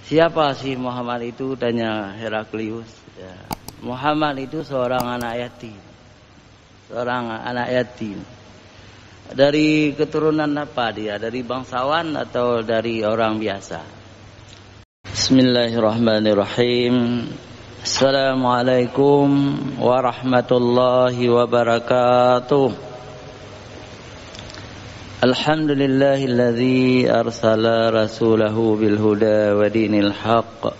Siapa sih Muhammad itu? Tanya Heraklius. Ya. Muhammad itu seorang anak yatim. Seorang anak yatim. Dari keturunan apa dia? Dari bangsawan atau dari orang biasa? Bismillahirrahmanirrahim. Assalamualaikum warahmatullahi wabarakatuh. Alhamdulillahilladzi arsala rasulahu bil huda wa dinil haqq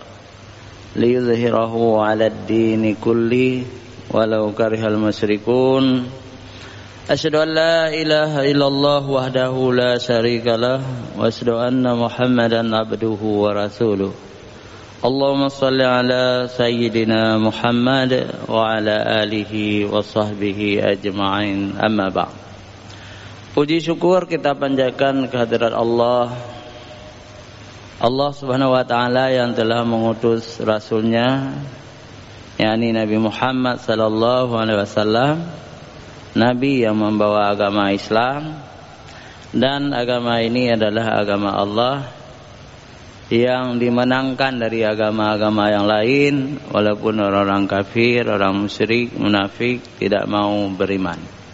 liyuzhirahu 'alad dini kulli walau karihal musyrikun. Asyhadu an la ilaha illallah wahdahu la syarikalah wa asyhadu anna Muhammadan abduhu wa rasuluh. Allahumma shalli ala sayyidina Muhammad wa ala alihi wa sahbihi ajma'in. Amma ba'd. Puji syukur kita panjatkan kehadirat Allah subhanahu wa ta'ala yang telah mengutus Rasulnya, yakni Nabi Muhammad sallallahu alaihi wasallam, Nabi yang membawa agama Islam. Dan agama ini adalah agama Allah yang dimenangkan dari agama-agama yang lain, walaupun orang-orang kafir, orang musyrik, munafik tidak mau beriman.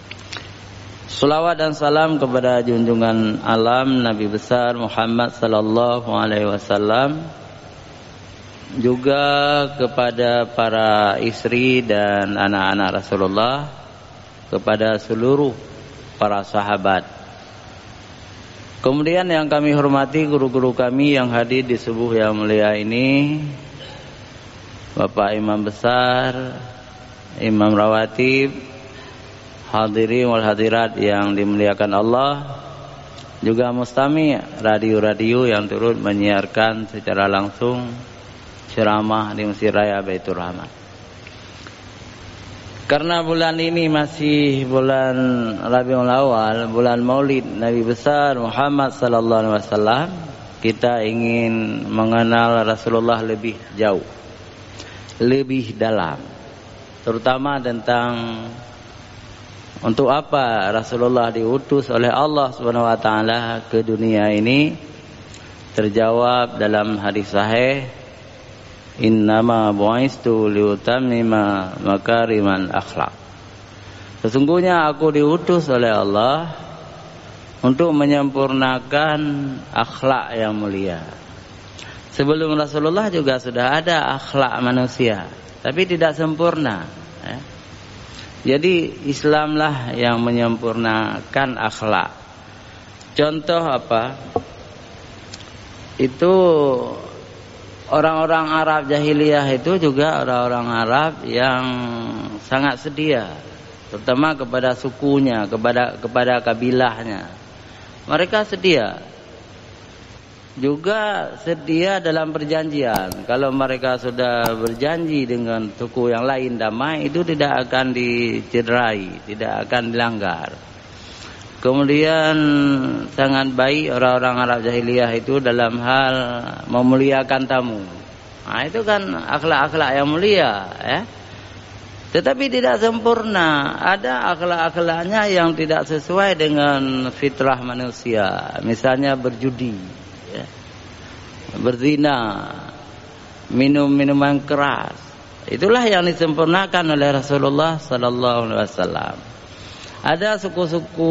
Salawat dan salam kepada junjungan alam Nabi besar Muhammad sallallahu alaihi wasallam, juga kepada para istri dan anak-anak Rasulullah, kepada seluruh para sahabat. Kemudian yang kami hormati guru-guru kami yang hadir di subuh yang mulia ini, Bapak Imam Besar, Imam Rawatib, hadirin wal hadirat yang dimuliakan Allah, juga mustami radio-radio yang turut menyiarkan secara langsung ceramah di Masjid Raya Baitur Rahman. Karena bulan ini masih bulan Rabiul Awal, bulan Maulid Nabi besar Muhammad sallallahu alaihi wasallam, kita ingin mengenal Rasulullah lebih jauh, lebih dalam, terutama tentang untuk apa Rasulullah diutus oleh Allah Subhanahu wa taala ke dunia ini. Terjawab dalam hadis sahih, innama bu'istu liutammima makarimal akhlak. Sesungguhnya aku diutus oleh Allah untuk menyempurnakan akhlak yang mulia. Sebelum Rasulullah juga sudah ada akhlak manusia, tapi tidak sempurna. Jadi Islamlah yang menyempurnakan akhlak. Contoh apa? Itu orang-orang Arab jahiliyah itu juga orang-orang Arab yang sangat setia, terutama kepada sukunya, kepada kabilahnya. Mereka setia. Juga setia dalam perjanjian. Kalau mereka sudah berjanji dengan suku yang lain damai, itu tidak akan dicederai, tidak akan dilanggar. Kemudian sangat baik orang-orang Arab jahiliyah itu dalam hal memuliakan tamu. Nah, itu kan akhlak-akhlak yang mulia, ya. Tetapi tidak sempurna. Ada akhlak-akhlaknya yang tidak sesuai dengan fitrah manusia. Misalnya berjudi, berzina, minum minuman keras. Itulah yang disempurnakan oleh Rasulullah sallallahu alaihi wasallam. Ada suku-suku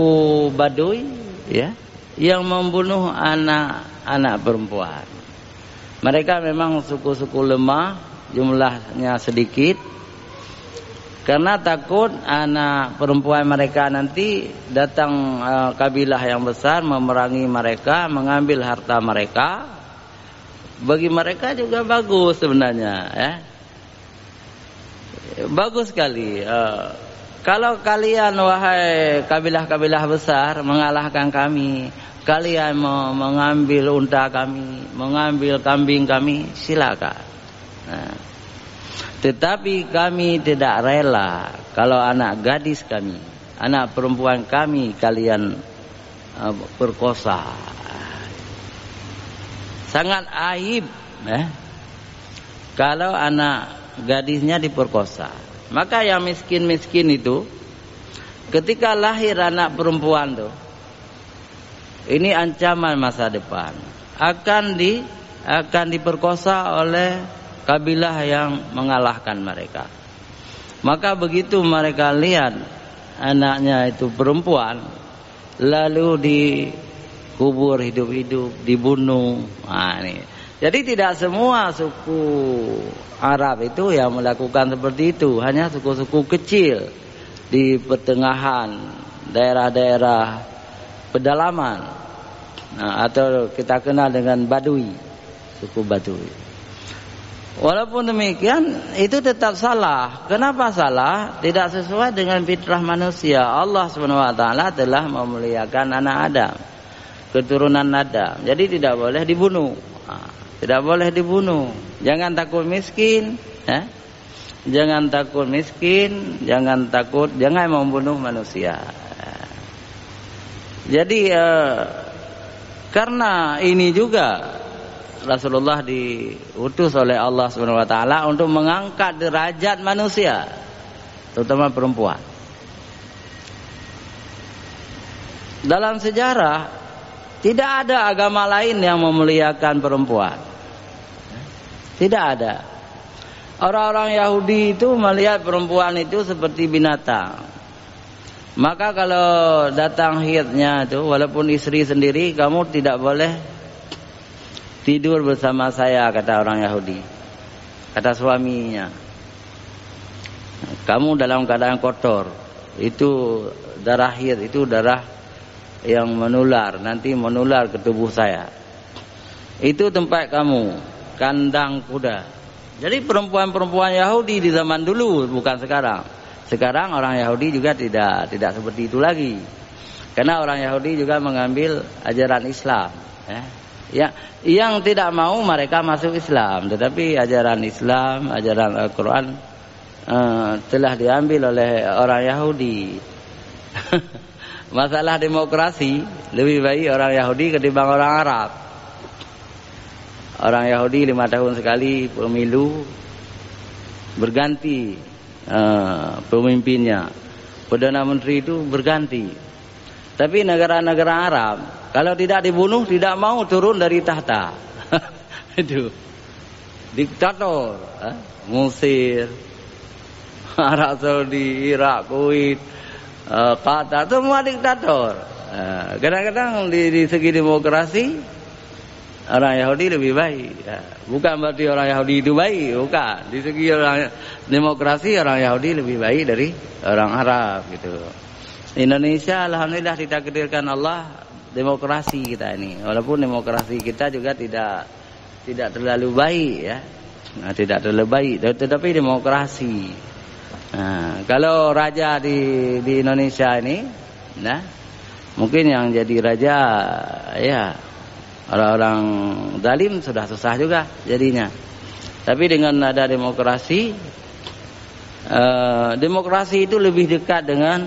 Baduy, ya, yang membunuh anak-anak perempuan. Mereka memang suku-suku lemah, jumlahnya sedikit, karena takut anak perempuan mereka nanti datang kabilah yang besar memerangi mereka, mengambil harta mereka. Bagi mereka juga bagus sebenarnya, ya. Bagus sekali. Kalau kalian wahai kabilah-kabilah besar mengalahkan kami, kalian mau mengambil unta kami, mengambil kambing kami, silakan. Nah, tetapi kami tidak rela kalau anak gadis kami, anak perempuan kami kalian perkosa. Sangat aib, kalau anak gadisnya diperkosa. Maka yang miskin-miskin itu, ketika lahir anak perempuan tuh, ini ancaman masa depan, akan akan diperkosa oleh kabilah yang mengalahkan mereka. Maka begitu mereka lihat anaknya itu perempuan, lalu dikubur hidup-hidup, dibunuh. Nah, ini. Jadi tidak semua suku Arab itu yang melakukan seperti itu, hanya suku-suku kecil di pertengahan daerah-daerah pedalaman, atau kita kenal dengan Badui, suku Badui. Walaupun demikian itu tetap salah. Kenapa salah? Tidak sesuai dengan fitrah manusia. Allah SWT telah memuliakan anak Adam, keturunan Adam. Jadi tidak boleh dibunuh. Tidak boleh dibunuh. Jangan takut miskin, jangan takut miskin, jangan membunuh manusia. Jadi karena ini juga Rasulullah diutus oleh Allah SWT untuk mengangkat derajat manusia, terutama perempuan. Dalam sejarah tidak ada agama lain yang memuliakan perempuan. Tidak ada. Orang-orang Yahudi itu melihat perempuan itu seperti binatang. Maka kalau datang haidnya itu, walaupun istri sendiri, kamu tidak boleh tidur bersama saya, kata orang Yahudi. Kata suaminya, kamu dalam keadaan kotor. Itu darah haid, itu darah yang menular, nanti menular ke tubuh saya. Itu tempat kamu, kandang kuda. Jadi perempuan-perempuan Yahudi di zaman dulu, bukan sekarang. Sekarang orang Yahudi juga tidak seperti itu lagi. Karena orang Yahudi juga mengambil ajaran Islam, ya, yang tidak mau mereka masuk Islam, tetapi ajaran Islam, ajaran Al-Quran telah diambil oleh orang Yahudi. Masalah demokrasi, lebih baik orang Yahudi ketimbang orang Arab. Orang Yahudi 5 tahun sekali pemilu, berganti pemimpinnya, Perdana Menteri itu berganti. Tapi negara-negara Arab, kalau tidak dibunuh tidak mau turun dari tahta. Itu diktator. Mesir, Arab Saudi, Irak, Kuwait, Qatar, semua diktator. Kadang-kadang di segi demokrasi orang Yahudi lebih baik. Bukan berarti orang Yahudi itu baik, bukan. Di segi orang demokrasi orang Yahudi lebih baik dari orang Arab gitu. Indonesia alhamdulillah ditakdirkan Allah demokrasi kita ini. Walaupun demokrasi kita juga tidak terlalu baik ya. Tidak terlalu baik, tetapi demokrasi. Kalau raja di Indonesia ini, mungkin yang jadi raja ya orang-orang zalim sudah susah juga jadinya. Tapi dengan ada demokrasi, demokrasi itu lebih dekat dengan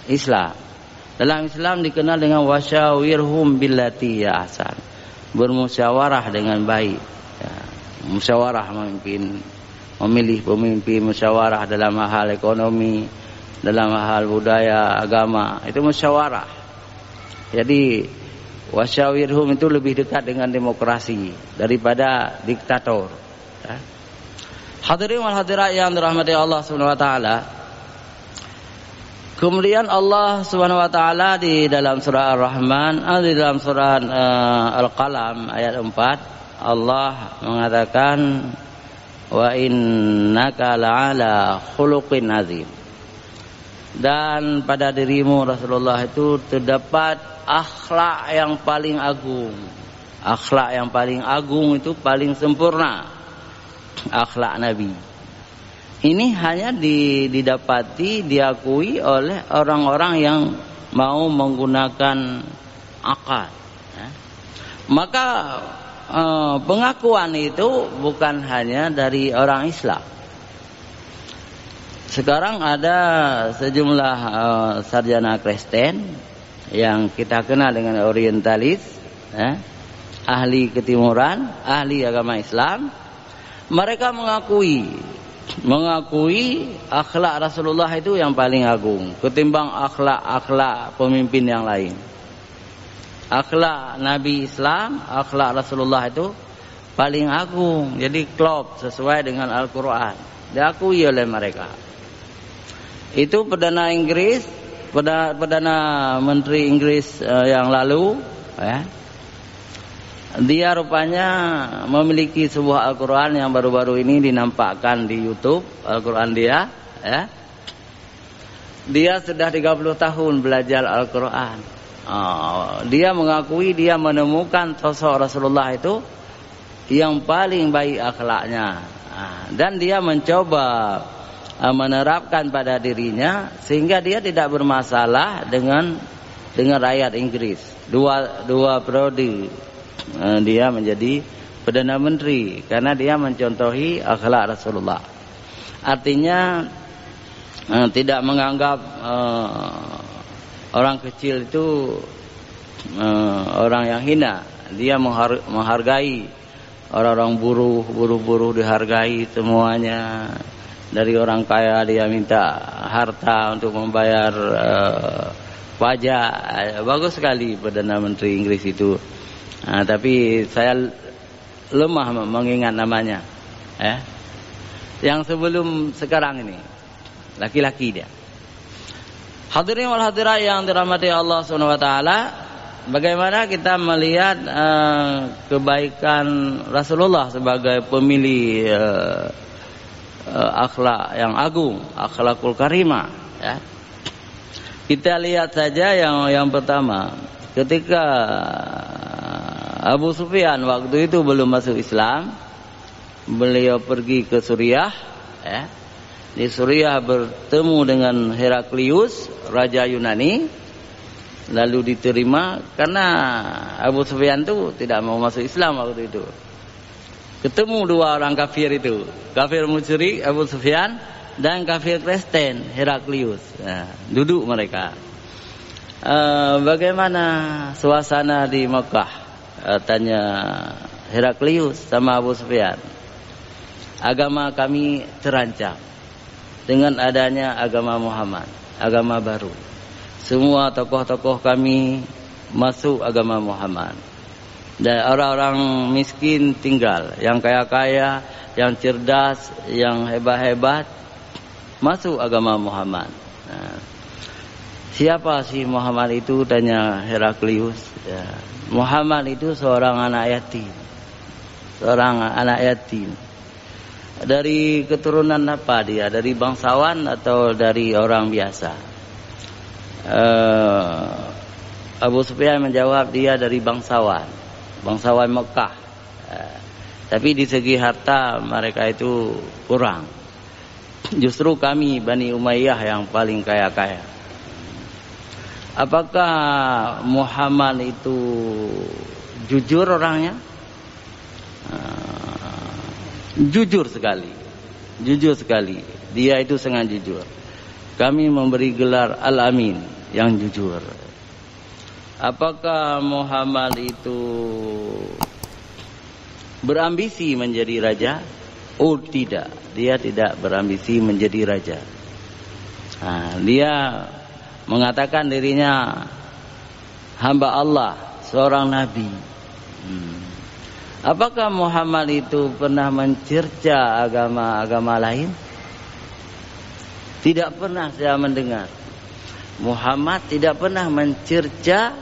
Islam. Dalam Islam dikenal dengan wasyawirhum billati ya ahsan, bermusyawarah dengan baik. Ya, musyawarah memilih pemimpin, musyawarah dalam hal ekonomi, dalam hal budaya, agama, itu musyawarah. Jadi wasyawirhum itu lebih dekat dengan demokrasi daripada diktator. Hadirin wal hadirat yang dirahmati Allah Subhanahu wa taala. Kemudian Allah Subhanahu wa taala di dalam surah Ar-Rahman, di dalam surah Al-Qalam ayat 4, Allah mengatakan wa innaka la'ala khuluqin azim. Dan pada dirimu Rasulullah itu terdapat akhlak yang paling agung. Akhlak yang paling agung itu paling sempurna. Akhlak Nabi. Ini hanya didapati, diakui oleh orang-orang yang mau menggunakan akal. Maka pengakuan itu bukan hanya dari orang Islam. Sekarang ada sejumlah sarjana Kristen yang kita kenal dengan orientalis, ahli ketimuran, ahli agama Islam. Mereka mengakui akhlak Rasulullah itu yang paling agung ketimbang akhlak pemimpin yang lain. Akhlak Nabi Islam, akhlak Rasulullah itu paling agung, jadi klop sesuai dengan Al-Quran, diakui oleh mereka. Itu Perdana Inggris, Perdana Menteri Inggris yang lalu, ya. Dia rupanya memiliki sebuah Al-Quran yang baru-baru ini dinampakkan di YouTube, Al-Quran dia, ya. Dia sudah 30 tahun belajar Al-Quran. Dia mengakui dia menemukan sosok Rasulullah itu yang paling baik akhlaknya, dan dia mencoba menerapkan pada dirinya sehingga dia tidak bermasalah dengan rakyat Inggris. Dua periode dia menjadi Perdana Menteri karena dia mencontohi akhlak Rasulullah. Artinya tidak menganggap orang kecil itu orang yang hina. Dia menghargai orang-orang buruh dihargai semuanya. Dari orang kaya dia minta harta untuk membayar pajak. Bagus sekali Perdana Menteri Inggris itu. Tapi saya lemah mengingat namanya, yang sebelum sekarang ini, laki-laki dia. Hadirin wal hadirat yang dirahmati Allah Subhanahu wa taala, bagaimana kita melihat kebaikan Rasulullah sebagai pemilih akhlak yang agung, akhlakul karimah, ya. Kita lihat saja yang pertama, ketika Abu Sufyan waktu itu belum masuk Islam, beliau pergi ke Suriah, ya. Di Suriah bertemu dengan Heraklius, raja Yunani, lalu diterima karena Abu Sufyan itu tidak mau masuk Islam waktu itu. Ketemu dua orang kafir itu, kafir musyrik Abu Sufyan dan kafir Kristen Heraklius. Duduk mereka. Bagaimana suasana di Mekah? Tanya Heraklius sama Abu Sufyan. Agama kami terancam dengan adanya agama Muhammad, agama baru. Semua tokoh-tokoh kami masuk agama Muhammad. Dan orang-orang miskin tinggal, yang kaya-kaya, yang cerdas, yang hebat-hebat masuk agama Muhammad. Siapa sih Muhammad itu? Tanya Heraklius. Muhammad itu seorang anak yatim. Seorang anak yatim. Dari keturunan apa dia? Dari bangsawan atau dari orang biasa? Abu Sufyan menjawab dia dari bangsawan Mekah. Tapi di segi harta mereka itu kurang. Justru kami Bani Umayyah yang paling kaya-kaya. Apakah Muhammad itu jujur orangnya? Jujur sekali. Dia itu sangat jujur. Kami memberi gelar Al-Amin, yang jujur. Apakah Muhammad itu berambisi menjadi raja? Oh tidak, dia tidak berambisi menjadi raja. Dia mengatakan dirinya hamba Allah, seorang nabi. Apakah Muhammad itu pernah mencerca agama-agama lain? Tidak pernah saya mendengar. Muhammad tidak pernah mencerca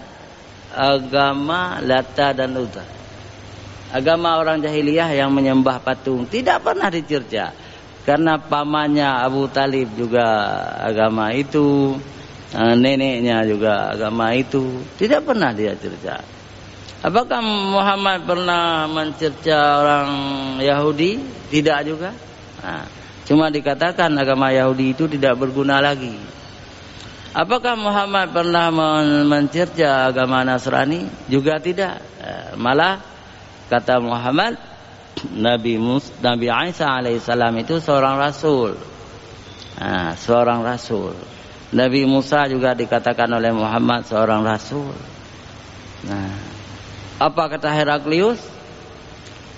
agama Lata dan Uzza. Agama orang jahiliyah yang menyembah patung tidak pernah dicerca. Karena pamannya Abu Talib juga agama itu, neneknya juga agama itu, tidak pernah dia cerca. Apakah Muhammad pernah mencerca orang Yahudi? Tidak juga. Cuma dikatakan agama Yahudi itu tidak berguna lagi. Apakah Muhammad pernah mencerca agama Nasrani? Juga tidak. Malah kata Muhammad, Nabi Isa alaihissalam itu seorang rasul. Seorang rasul. Nabi Musa juga dikatakan oleh Muhammad seorang rasul. Apa kata Heraklius?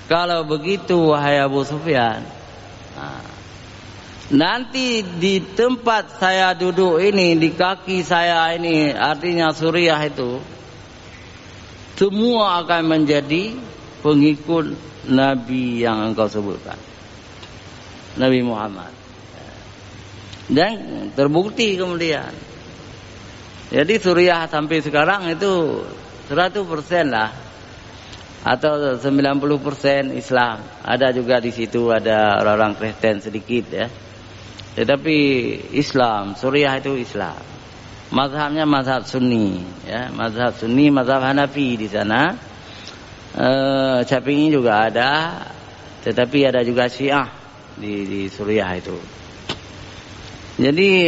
Kalau begitu wahai Abu Sufyan, nanti di tempat saya duduk ini, di kaki saya ini, artinya Suriah itu, semua akan menjadi pengikut Nabi yang engkau sebutkan, Nabi Muhammad. Dan terbukti kemudian. Jadi Suriah sampai sekarang itu 100% lah, atau 90% Islam. Ada juga di situ ada orang-orang Kristen sedikit ya. Tetapi Islam, Suriah itu Islam. Mazhabnya mazhab Sunni ya, mazhab Sunni, mazhab Hanafi di sana. Syafi'i juga ada, tetapi ada juga Syiah di Suriah itu. Jadi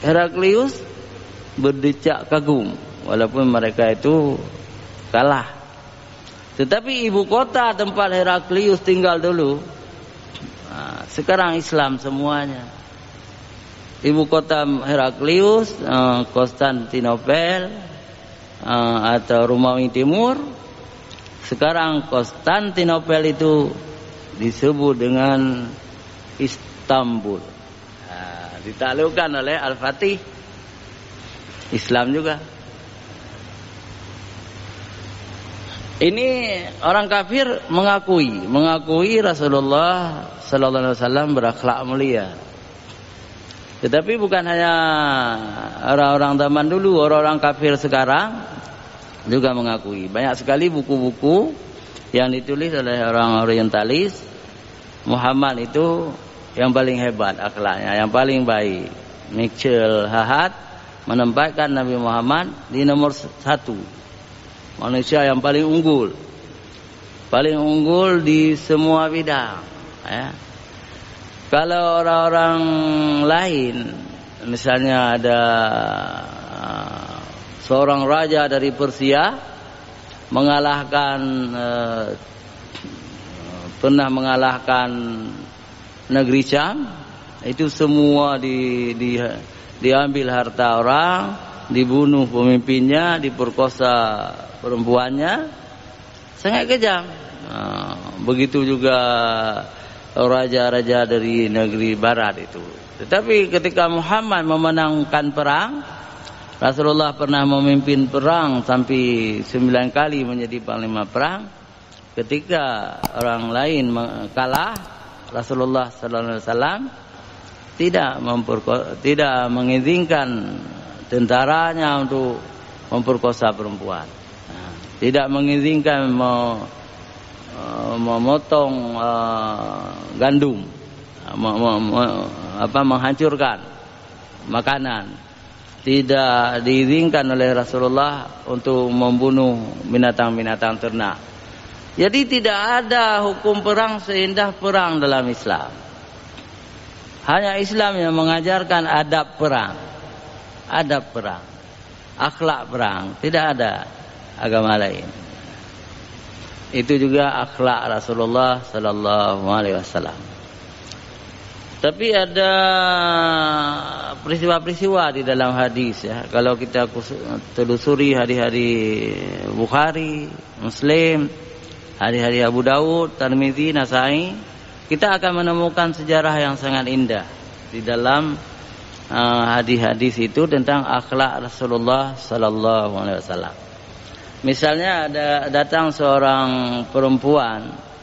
Heraklius berdecak kagum walaupun mereka itu kalah. Tetapi ibu kota tempat Heraklius tinggal dulu, sekarang Islam semuanya. Ibu kota Heraklius Konstantinopel atau Romawi Timur. Sekarang Konstantinopel itu disebut dengan Istanbul. Ditaklukkan oleh Al-Fatih, Islam juga. Ini orang kafir mengakui Rasulullah sallallahu alaihi wasallam berakhlak mulia. Tetapi bukan hanya orang-orang zaman dulu, orang-orang kafir sekarang juga mengakui. Banyak sekali buku-buku yang ditulis oleh orang orientalis. Muhammad itu yang paling hebat akhlaknya, yang paling baik. Michel Hahad menempatkan Nabi Muhammad di nomor 1, manusia yang paling unggul di semua bidang ya. Kalau orang-orang lain, misalnya ada seorang raja dari Persia pernah mengalahkan negeri Syam, itu semua diambil harta orang, dibunuh pemimpinnya, diperkosa perempuannya, sangat kejam. Begitu juga raja-raja dari negeri barat itu. Tetapi ketika Muhammad memenangkan perang, Rasulullah pernah memimpin perang sampai 9 kali menjadi panglima perang. Ketika orang lain kalah, Rasulullah sallallahu alaihi wasallam tidak mengizinkan tentaranya untuk memperkosa perempuan. Tidak mengizinkan memotong gandum, menghancurkan makanan. Tidak diizinkan oleh Rasulullah untuk membunuh binatang-binatang ternak. Jadi tidak ada hukum perang seindah perang dalam Islam. Hanya Islam yang mengajarkan adab perang, akhlak perang. Tidak ada agama lain. Itu juga akhlak Rasulullah sallallahu alaihi wasallam. Tapi ada peristiwa-peristiwa di dalam hadis ya. Kalau kita telusuri hadis-hadis Bukhari, Muslim, hadis-hadis Abu Daud, Tirmizi, Nasai, kita akan menemukan sejarah yang sangat indah di dalam hadis-hadis itu tentang akhlak Rasulullah sallallahu alaihi wasallam. Misalnya datang seorang perempuan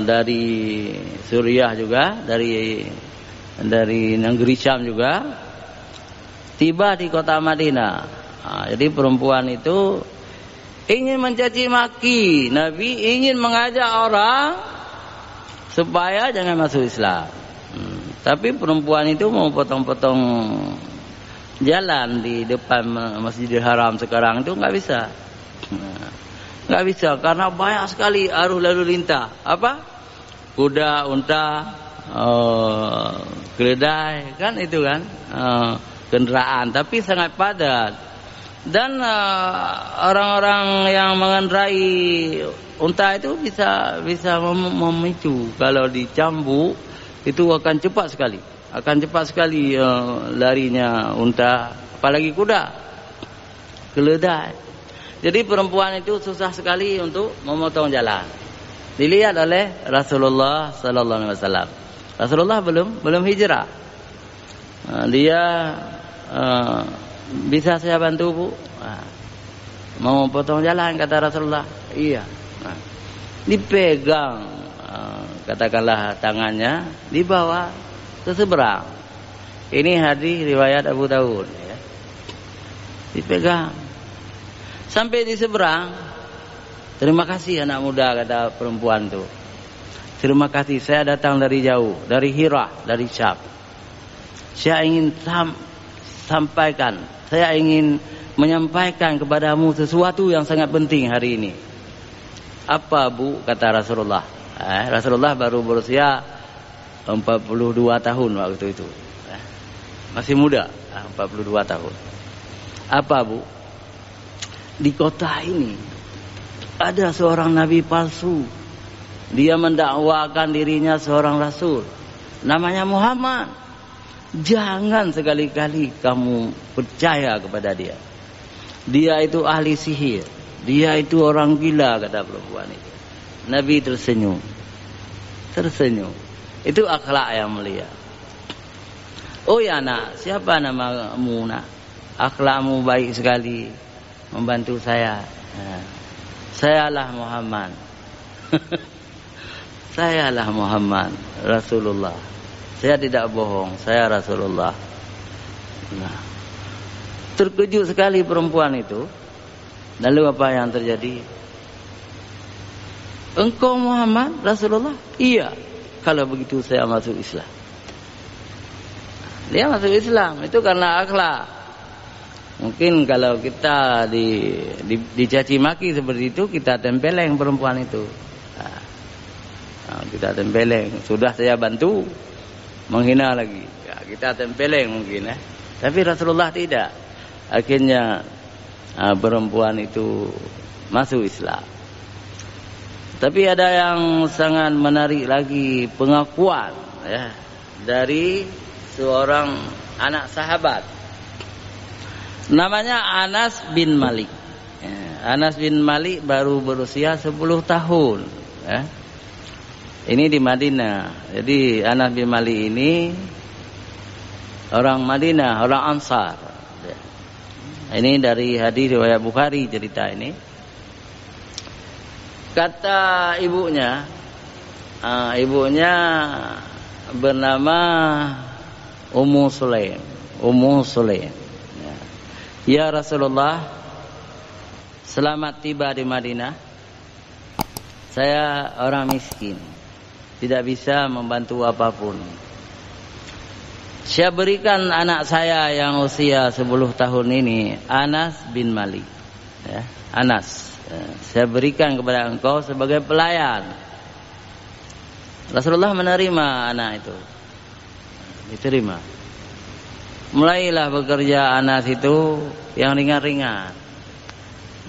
dari Suriah juga, dari negeri Syam juga, tiba di kota Madinah. Jadi perempuan itu ingin mencaci maki Nabi, ingin mengajak orang supaya jangan masuk Islam. Tapi perempuan itu mau potong-potong jalan di depan Masjidil Haram sekarang itu nggak bisa. Nggak bisa karena banyak sekali arus lalu lintas. Kuda, unta, keledai, kan itu kan kendaraan, tapi sangat padat. Dan orang-orang yang mengendarai unta itu bisa memicu. Kalau dicambuk itu akan cepat sekali larinya unta, apalagi kuda, keledai. Jadi perempuan itu susah sekali untuk memotong jalan. Dilihat oleh Rasulullah sallallahu alaihi wasallam. Rasulullah belum hijrah. Dia bisa saya bantu, Bu? Mau potong jalan, kata Rasulullah. Iya. Nah, dipegang, katakanlah tangannya, dibawa ke seberang. Ini hadis riwayat Abu Daud. Ya. Dipegang sampai di seberang. Terima kasih anak muda, kata perempuan tuh. Terima kasih, saya datang dari jauh, dari Hira, dari Syam. Saya ingin sampaikan, saya ingin menyampaikan kepadamu sesuatu yang sangat penting hari ini. Apa, Bu? Kata Rasulullah. Rasulullah baru berusia 42 tahun waktu itu. Masih muda, 42 tahun. Apa, Bu? Di kota ini ada seorang nabi palsu. Dia mendakwakan dirinya seorang rasul. Namanya Muhammad. Jangan sekali-kali kamu percaya kepada dia. Dia itu ahli sihir. Dia itu orang gila, kata perempuan itu. Nabi tersenyum. Tersenyum. Itu akhlak yang mulia. Oh ya nak, siapa namamu nak? Akhlakmu baik sekali, membantu saya. Sayalah Muhammad. Sayalah Muhammad, Rasulullah. Saya tidak bohong, saya Rasulullah. Nah, terkejut sekali perempuan itu. Lalu apa yang terjadi? Engkau Muhammad, Rasulullah? Iya. Kalau begitu saya masuk Islam. Dia masuk Islam, itu karena akhlak. Mungkin kalau kita dicaci maki seperti itu, kita tempeleng perempuan itu. Nah, kita tempeleng. Sudah saya bantu, menghina lagi. Ya, kita tempeleng mungkin. Tapi Rasulullah tidak. Akhirnya perempuan itu masuk Islam. Tapi ada yang sangat menarik lagi, pengakuan ya, dari seorang anak sahabat. Namanya Anas bin Malik. Anas bin Malik baru berusia 10 tahun. Ya. Ini di Madinah. Jadi Anas bin Malik ini orang Madinah, orang Ansar. Ini dari hadis riwayat Bukhari cerita ini. Kata ibunya, ibunya bernama Ummu Sulaim. Ummu Sulaim. Ya Rasulullah, selamat tiba di Madinah. Saya orang miskin, tidak bisa membantu apapun. Saya berikan anak saya yang usia 10 tahun ini, Anas bin Malik. Ya, Anas. Saya berikan kepada engkau sebagai pelayan. Rasulullah menerima anak itu. Diterima. Mulailah bekerja Anas itu yang ringan-ringan.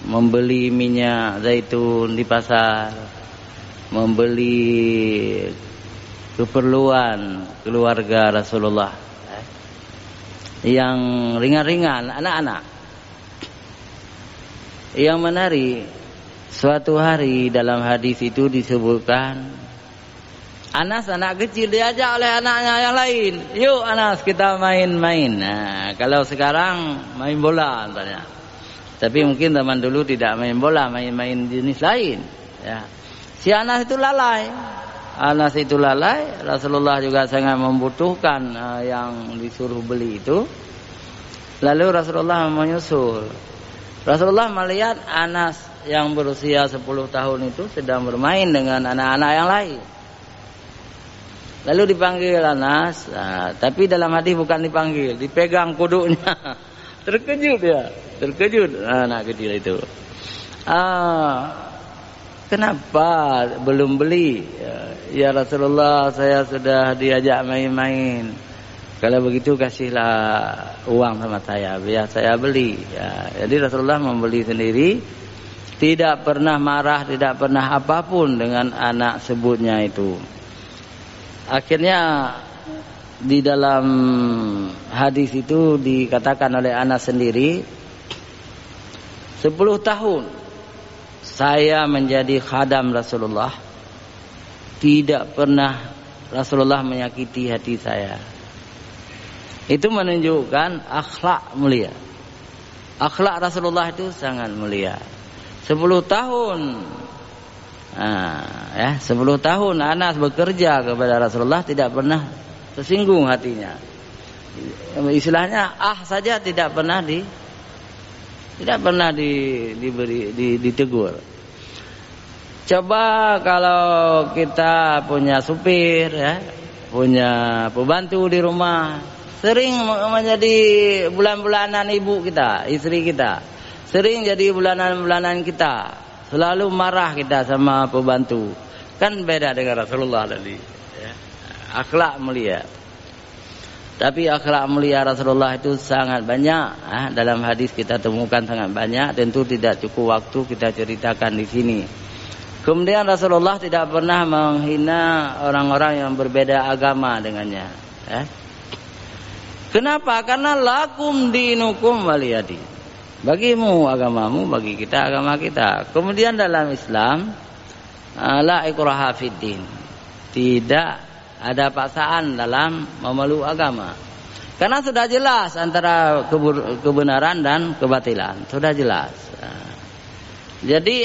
Membeli minyak zaitun di pasar. Membeli keperluan keluarga Rasulullah. Yang ringan-ringan, anak-anak. Yang menarik, suatu hari dalam hadis itu disebutkan Anas anak kecil diajak oleh anaknya yang lain. Yuk Anas kita main-main. Nah, kalau sekarang main bola antaranya. Tapi mungkin zaman dulu tidak main bola, main-main jenis lain. Ya. Si Anas itu lalai. Anas itu lalai. Rasulullah juga sangat membutuhkan yang disuruh beli itu. Lalu Rasulullah menyusul. Rasulullah melihat Anas yang berusia 10 tahun itu sedang bermain dengan anak-anak yang lain. Lalu dipanggil Anas, tapi dalam hadis bukan dipanggil, dipegang kuduknya. Terkejut ya, terkejut anak kecil itu. Kenapa belum beli? Ya Rasulullah, saya sudah diajak main-main. Kalau begitu kasihlah uang sama saya, biar saya beli. Ya, jadi Rasulullah membeli sendiri, tidak pernah marah, tidak pernah apapun dengan anak sebutnya itu. Akhirnya di dalam hadis itu dikatakan oleh Anas sendiri, 10 tahun saya menjadi khadam Rasulullah, tidak pernah Rasulullah menyakiti hati saya. Itu menunjukkan akhlak mulia. Akhlak Rasulullah itu sangat mulia. 10 tahun 10 tahun Anas bekerja kepada Rasulullah, tidak pernah tersinggung hatinya. Istilahnya saja tidak pernah ditegur. Coba kalau kita punya supir ya, punya pembantu di rumah, sering menjadi bulan-bulanan ibu kita, istri kita. Sering jadi bulanan-bulanan kita. Selalu marah kita sama pembantu. Kan beda dengan Rasulullah tadi ya. Akhlak mulia. Tapi akhlak mulia Rasulullah itu sangat banyak. Dalam hadis kita temukan sangat banyak. Tentu tidak cukup waktu kita ceritakan di sini. Kemudian Rasulullah tidak pernah menghina orang-orang yang berbeda agama dengannya. Kenapa? Karena lakum dinukum waliyadi. Bagimu agamamu, bagi kita agama kita. Kemudian dalam Islam la ikraha fiddin. Tidak ada paksaan dalam memeluk agama. Karena sudah jelas antara kebenaran dan kebatilan, sudah jelas. Jadi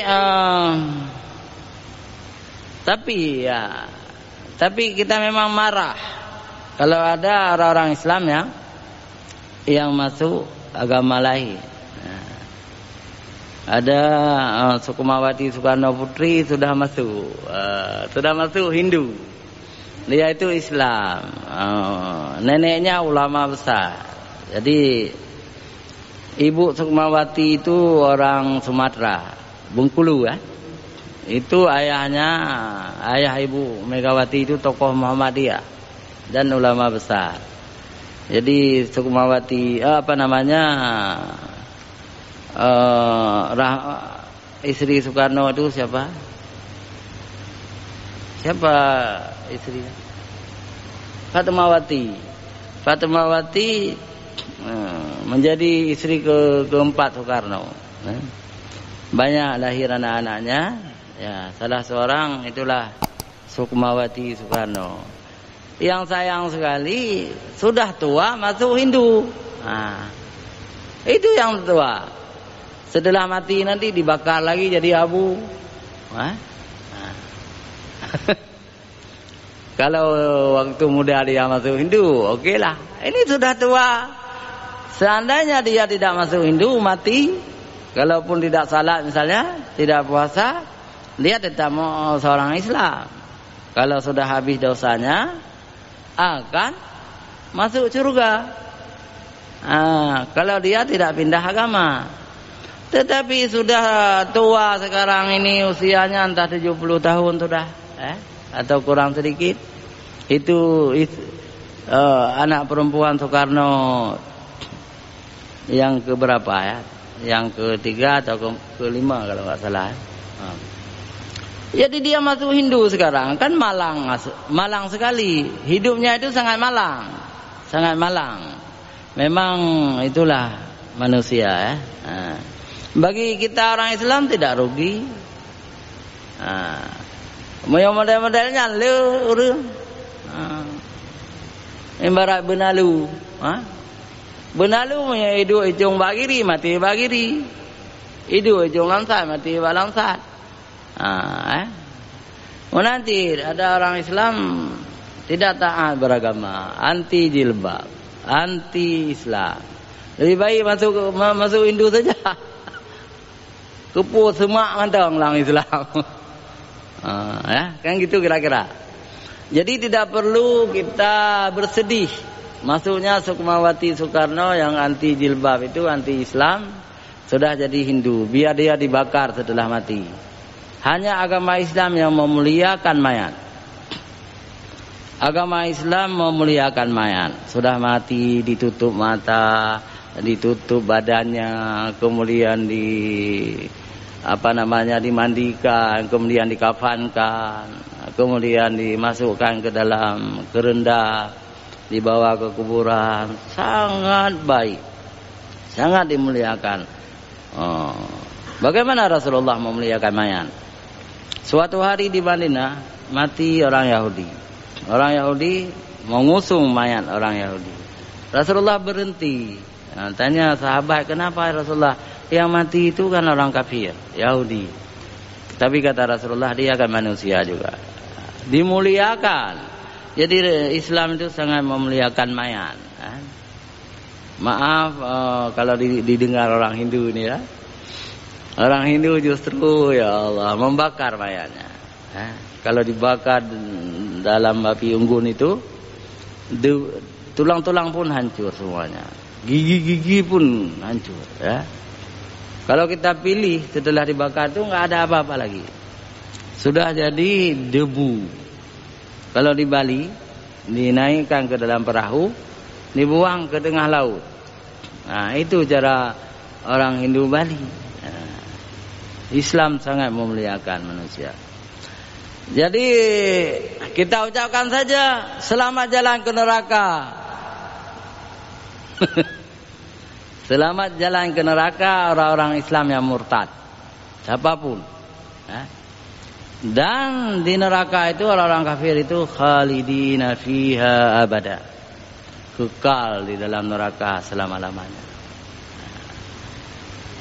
tapi kita memang marah kalau ada orang-orang Islam yang masuk agama lain. Ada Sukumawati Soekarno Putri sudah masuk Hindu. Dia itu Islam. Neneknya ulama besar. Jadi Ibu Sukumawati itu orang Sumatera, Bengkulu ya. Itu ayah Ibu Megawati itu tokoh Muhammadiyah dan ulama besar. Jadi Sukumawati istri Soekarno itu siapa istrinya? Fatmawati menjadi istri keempat Soekarno. Banyak lahir anak-anaknya ya, salah seorang itulah Sukumawati Soekarno. Yang sayang sekali sudah tua masuk Hindu. Itu yang tua. Setelah mati nanti dibakar lagi jadi abu. Kalau waktu muda dia masuk Hindu, oke lah. Ini sudah tua. Seandainya dia tidak masuk Hindu, mati. Kalaupun tidak salat misalnya, tidak puasa, dia tetap mau seorang Islam. Kalau sudah habis dosanya, akan masuk surga. Kalau dia tidak pindah agama. Tetapi sudah tua sekarang ini, usianya entah 70 tahun sudah, atau kurang sedikit. Itu anak perempuan Soekarno yang keberapa ya? Yang ketiga atau kelima kalau nggak salah. Jadi dia masuk Hindu sekarang, kan malang sekali. Hidupnya itu sangat malang. Memang itulah manusia ya. Bagi kita orang Islam tidak rugi. Model-modelnya ibarat benalu. Benalu punya hidup ujung bagiri, mati bagiri. Hidup ujung lansat, mati balansat. Nanti ada orang Islam tidak taat beragama, anti jilbab, anti Islam. Lebih baik masuk Hindu saja. Keput semak mantang orang Islam. Kan gitu kira-kira. Jadi tidak perlu kita bersedih. Masuknya Sukumawati Soekarno yang anti jilbab itu anti Islam sudah jadi Hindu. Biar dia dibakar setelah mati. Hanya agama Islam yang memuliakan mayat. Agama Islam memuliakan mayat. Sudah mati ditutup mata, ditutup badannya, kemudian dimandikan, kemudian dikafankan, kemudian dimasukkan ke dalam kerenda, dibawa ke kuburan. Sangat baik, sangat dimuliakan. Bagaimana Rasulullah memuliakan mayat? Suatu hari di Madinah mati orang Yahudi. Orang Yahudi mengusung mayat orang Yahudi. Rasulullah berhenti Tanya sahabat, kenapa Rasulullah? Yang mati itu kan orang kafir, Yahudi. Tapi kata Rasulullah, dia kan manusia juga, dimuliakan. Jadi Islam itu sangat memuliakan mayat. Maaf kalau didengar orang Hindu ini ya. Orang Hindu justru ya Allah membakar mayatnya. Kalau dibakar dalam api unggun itu, tulang-tulang pun hancur semuanya, gigi-gigi pun hancur. Ya. Kalau kita pilih setelah dibakar itu nggak ada apa-apa lagi, sudah jadi debu. Kalau di Bali dinaikkan ke dalam perahu, dibuang ke tengah laut. Nah itu cara orang Hindu Bali. Islam sangat memuliakan manusia. Jadi kita ucapkan saja selamat jalan ke neraka. Selamat jalan ke neraka orang-orang Islam yang murtad, siapapun. Dan di neraka itu orang-orang kafir itu khalidina fiha abada, kekal di dalam neraka selama-lamanya.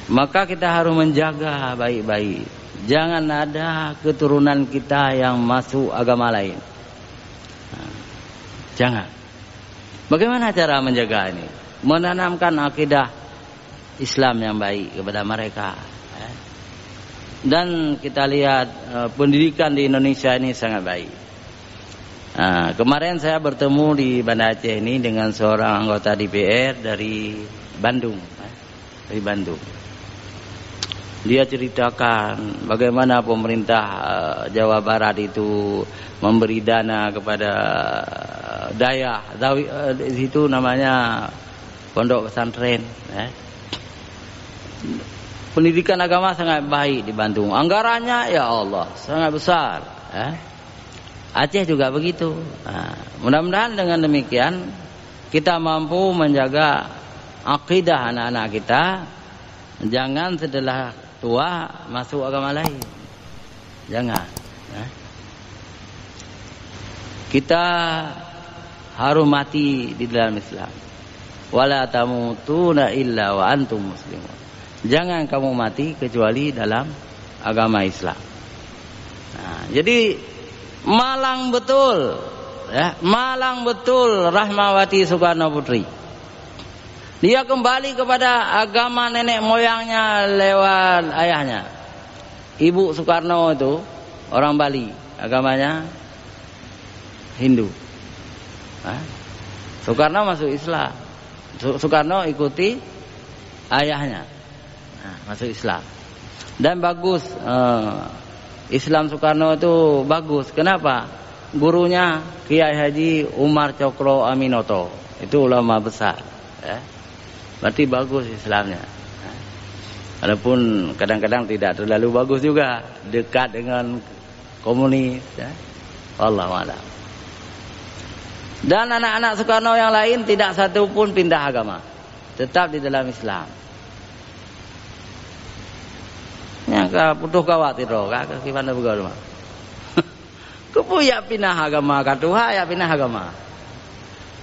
Maka kita harus menjaga baik-baik, jangan ada keturunan kita yang masuk agama lain. Jangan. Bagaimana cara menjaga ini? Menanamkan akidah Islam yang baik kepada mereka. Dan kita lihat pendidikan di Indonesia ini sangat baik. Kemarin saya bertemu di Banda Aceh ini dengan seorang anggota DPR dari Bandung. Dari Bandung. Dia ceritakan bagaimana pemerintah Jawa Barat itu memberi dana kepada Dayah. Di situ namanya pondok pesantren. Pendidikan agama sangat baik di Bandung. Anggarannya ya Allah sangat besar. Aceh juga begitu. Mudah-mudahan dengan demikian kita mampu menjaga akidah anak-anak kita. Jangan setelah tua masuk agama lain. Jangan. Kita harus mati di dalam Islam. Wala tamutuna illa wa antum muslimun. Jangan kamu mati kecuali dalam agama Islam. Jadi malang betul, ya, malang betul Rahmawati Soekarno Putri. Dia kembali kepada agama nenek moyangnya lewat ayahnya. Ibu Soekarno itu orang Bali, agamanya Hindu. Soekarno masuk Islam. Soekarno ikuti ayahnya, masuk Islam. Dan bagus, Islam Soekarno itu bagus. Kenapa? Gurunya Kiai Haji Umar Cokro Aminoto, itu ulama besar. Berarti bagus Islamnya. Walaupun kadang-kadang tidak terlalu bagus juga, dekat dengan komunis. Wallahu a'lam. Dan anak-anak Soekarno yang lain tidak satu pun pindah agama, tetap di dalam Islam. Yang putus khawatir kak gimana begitu mah? Kepuya pindah agama, katuha ya pindah agama.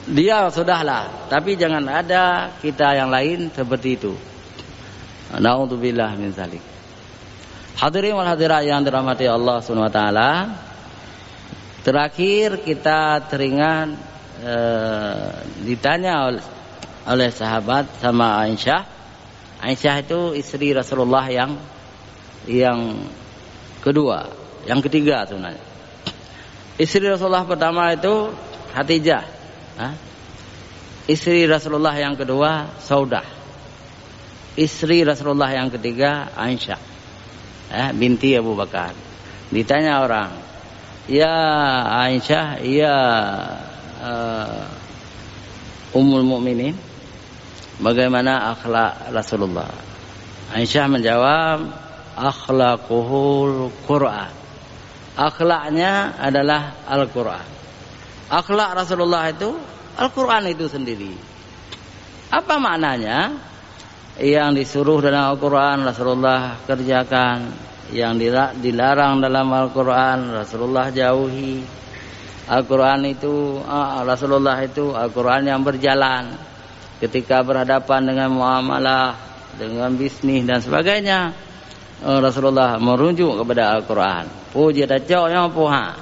Dia sudahlah, tapi jangan ada kita yang lain seperti itu. Na'udzubillah min zalik. Hadirin wal hadirat yang dirahmati Allah Subhanahu wa taala. Terakhir kita teringat ditanya oleh sahabat sama Aisyah. Aisyah itu istri Rasulullah yang kedua, yang ketiga sebenarnya. Istri Rasulullah pertama itu Khadijah. Istri Rasulullah yang kedua Saudah. Istri Rasulullah yang ketiga Aisyah, binti Abu Bakar. Ditanya orang, ya Aisyah, ya Ummul Mukminin, bagaimana akhlak Rasulullah? Aisyah menjawab, akhlaquhul Quran. Akhlaknya adalah Al-Quran. Akhlak Rasulullah itu Al-Quran itu sendiri. Apa maknanya? Yang disuruh dalam Al-Quran Rasulullah kerjakan, yang dilarang dalam Al-Quran Rasulullah jauhi. Al-Quran itu Rasulullah itu Al-Quran yang berjalan. ketika berhadapan dengan muamalah, dengan bisnis dan sebagainya, Rasulullah merujuk kepada Al-Quran. Puji dacoknya puha.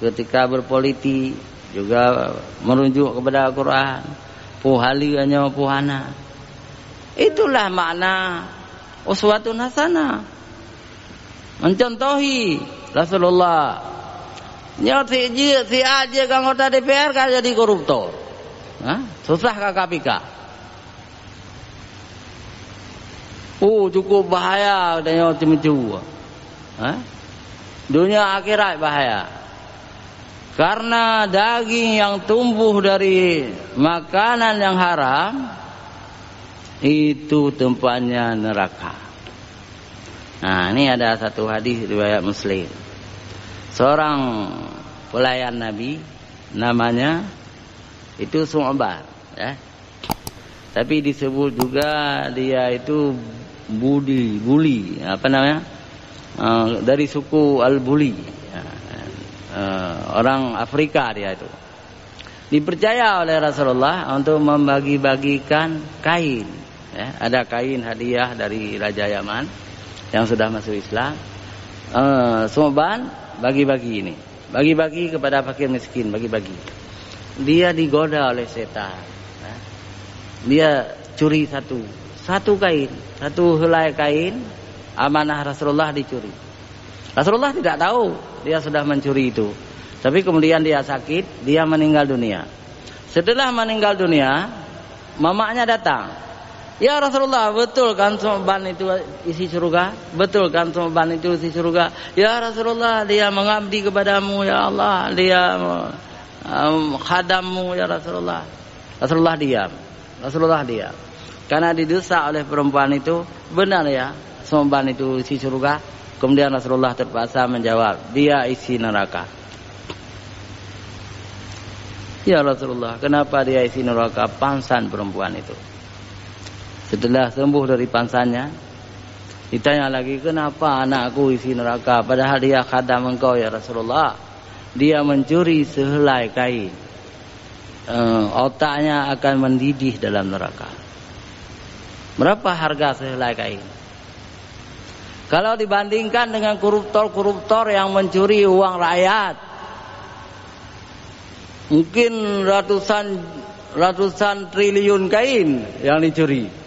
Ketika berpolitik juga merujuk kepada Al-Quran. Puhaliannya puhana. Itulah makna uswatun hasanah. Mencontohi Rasulullah. Nyot si aja anggota DPR kan jadi koruptor. Susah ke KPK. Cukup bahaya dan cemu-cemu. Dunia akhirat bahaya. Karena daging yang tumbuh dari makanan yang haram itu tempatnya neraka. Nah, ini ada satu hadis riwayat Muslim. Seorang pelayan Nabi namanya itu Su'ban, ya. Tapi disebut juga dia itu buli, apa namanya? Dari suku Al-Buli, ya. Orang Afrika dia itu. Dipercaya oleh Rasulullah untuk membagi-bagikan kain, ya. Ada kain hadiah dari Raja Yaman yang sudah masuk Islam. Su'ban bagi-bagi ini, bagi-bagi kepada fakir miskin, bagi-bagi. Dia digoda oleh setan, ya. Dia curi satu kain, satu helai kain amanah Rasulullah dicuri. Rasulullah tidak tahu dia sudah mencuri itu. Tapi kemudian dia sakit, dia meninggal dunia. Setelah meninggal dunia, mamanya datang. Ya Rasulullah, betul kan Su'ban itu isi surga? Betul kan Su'ban itu isi surga? Ya Rasulullah, dia mengabdi kepadamu ya Allah, dia khadammu ya Rasulullah. Rasulullah diam. Karena didosa oleh perempuan itu, benar ya Su'ban itu isi surga? Kemudian Rasulullah terpaksa menjawab, dia isi neraka. Ya Rasulullah, kenapa dia isi neraka? Pangsan perempuan itu. Setelah sembuh dari pangsannya, ditanya lagi, kenapa anakku isi neraka? Padahal dia khadam engkau ya Rasulullah. Dia mencuri sehelai kain. Otaknya akan mendidih dalam neraka. Berapa harga sehelai kain? Kalau dibandingkan dengan koruptor-koruptor yang mencuri uang rakyat, mungkin ratusan triliun kain yang dicuri.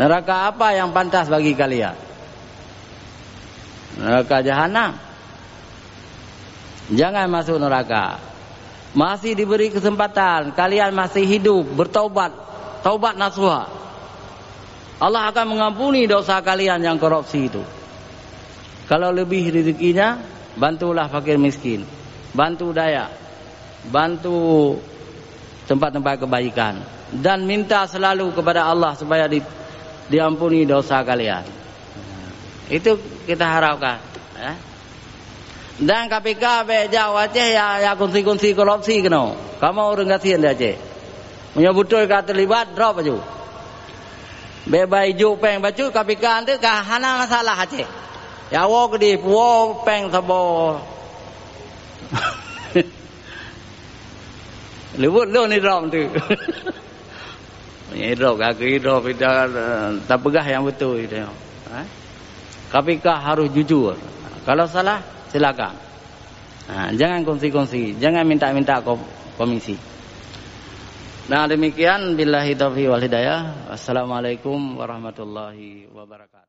Neraka apa yang pantas bagi kalian? Neraka jahanam. Jangan masuk neraka. Masih diberi kesempatan, kalian masih hidup, bertaubat, taubat nasuha. Allah akan mengampuni dosa kalian yang korupsi itu. Kalau lebih rezekinya, bantulah fakir miskin, bantu daya, bantu tempat-tempat kebaikan, dan minta selalu kepada Allah supaya diampuni dosa kalian. Itu kita harapkan, ya. Dan KPK beja wajah ya kunci-kunci korupsi kena. Kamu orang kasihan dia je. Punya betul kata terlibat drop aja. Bebai ju peng baju KPK ante kah hana masalah aje. Ya wo gede wo peng sabo. Lebut lo ni drop tu. Ni drop kaki drop itu tak pegah yang betul itu. KPK harus jujur. Kalau salah silakan. Jangan kongsi-kongsi, jangan minta-minta komisi. Nah, demikian billahi taufiq wal hidayah. Wassalamualaikum warahmatullahi wabarakatuh.